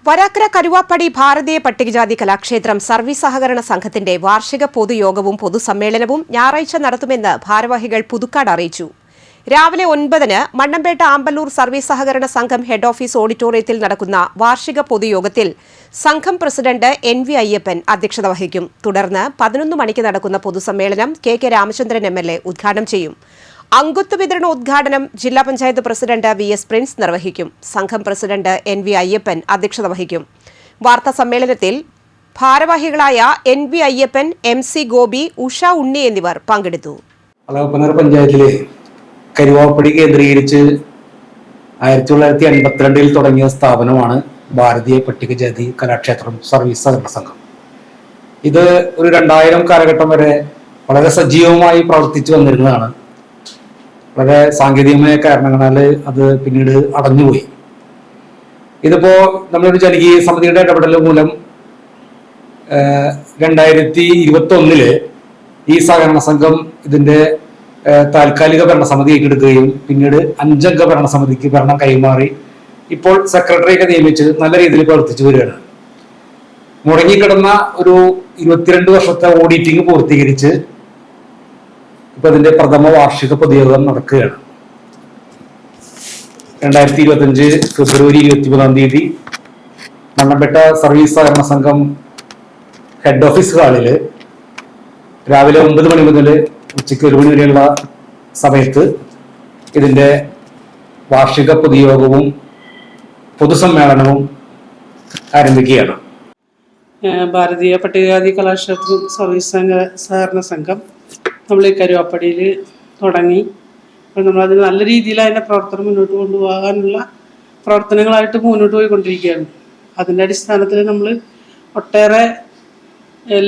വരാക്കര കരുവാപ്പടി ഭാരതീയ പട്ടികജാതി കലാക്ഷേത്രം സർവീസ് സഹകരണ സംഘത്തിന്റെ വാർഷിക പൊതുയോഗവും പൊതുസമ്മേളനവും ഞായറാഴ്ച നടത്തുമെന്ന് ഭാരവാഹികൾ പുതുക്കാട് അറിയിച്ചു. രാവിലെ 9-ന് മണ്ണമ്പേട്ട ആമ്പല്ലൂർ സർവീസ് സഹകരണ സംഘം ഹെഡ് ഓഫീസ് ഓഡിറ്റോറിയത്തിൽ നടക്കുന്ന വാർഷിക പൊതുയോഗത്തിൽ സംഘം പ്രസിഡന്റ് NV അയ്യപ്പൻ അധ്യക്ഷത വഹിക്കും. തുടർന്ന് 11 മണിക്ക് നടക്കുന്ന പൊതുസമ്മേളനം KK രാമചന്ദ്രൻ MLA ഉദ്ഘാടനം ചെയ്യും. അംഗത്വ വിതരണ ഉദ്ഘാടനം ജില്ലാ പഞ്ചായത്ത് പ്രസിഡന്റ് VS പ്രിൻസ് നിർവഹിക്കും. സംഘം പ്രസിഡന്റ് NV അയ്യപ്പൻ അധ്യക്ഷത വഹിക്കും. വാർത്താ സമ്മേളനത്തിൽ ഭാരവാഹികളായ NV അയ്യപ്പൻ, MC ഗോപി, ഉഷ ഉണ്ണി എന്നിവർ പങ്കെടുത്തു. പഞ്ചായത്തിലെ കരുവാപ്പടി കേന്ദ്രീകരിച്ച് 1982 തുടങ്ങിയ സ്ഥാപനമാണ് ഭാരതീയ പട്ടികജാതി കലാക്ഷേത്രം സർവീസ് സഹകരണ സംഘം. ഇത് ഒരു 2000 കാലഘട്ടം വരെ വളരെ സജീവമായി പ്രവർത്തിച്ചു വന്നിരുന്നതാണ്. വളരെ സാങ്കേതികമായ കാരണങ്ങളാൽ അത് പിന്നീട് അടഞ്ഞുപോയി. ഇതിപ്പോ നമ്മളൊരു ജനകീയ സമിതിയുടെ ഇടപെടൽ മൂലം 2021 ഈ സഹകരണ സംഘം ഇതിന്റെ താൽക്കാലിക ഭരണസമിതി ഏറ്റെടുക്കുകയും പിന്നീട് 5 അംഗ ഭരണസമിതിക്ക് ഭരണം കൈമാറി ഇപ്പോൾ സെക്രട്ടറിയൊക്കെ നിയമിച്ച് നല്ല രീതിയിൽ പ്രവർത്തിച്ചു വരികയാണ്. മുടങ്ങിക്കിടന്ന ഒരു 22 വർഷത്തെ ഓഡിറ്റിംഗ് പൂർത്തീകരിച്ച് ഇപ്പൊ അതിന്റെ പ്രഥമ വാർഷിക പൊതുയോഗം നടക്കുകയാണ്. 2025 ഫെബ്രുവരി 23 മണ്ണമ്പേട്ട സർവീസ് സഹകരണ സംഘം ഹെഡ് ഓഫീസ് ഹാളില് രാവിലെ 9 മണി മുതൽ ഉച്ചയ്ക്ക് 1 മണി വരെയുള്ള സമയത്ത് ഇതിന്റെ വാർഷിക പൊതുയോഗവും പൊതുസമ്മേളനവും ആരംഭിക്കുകയാണ്. ഭാരതീയ പട്ടികജാതി കലാക്ഷേത്രം സർവീസ് സഹകരണ സംഘം നമ്മൾ ഈ കരുവാപ്പടിയിൽ തുടങ്ങി. അപ്പോൾ നമ്മളത് നല്ല രീതിയിൽ അതിൻ്റെ പ്രവർത്തനം മുന്നോട്ട് കൊണ്ടുപോകാനുള്ള പ്രവർത്തനങ്ങളായിട്ട് മുന്നോട്ട് പോയിക്കൊണ്ടിരിക്കുകയാണ്. അതിൻ്റെ അടിസ്ഥാനത്തിൽ നമ്മൾ ഒട്ടേറെ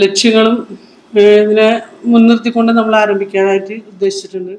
ലക്ഷ്യങ്ങളും ഇതിനെ മുൻനിർത്തിക്കൊണ്ട് നമ്മൾ ആരംഭിക്കാനായിട്ട് ഉദ്ദേശിച്ചിട്ടുണ്ട്.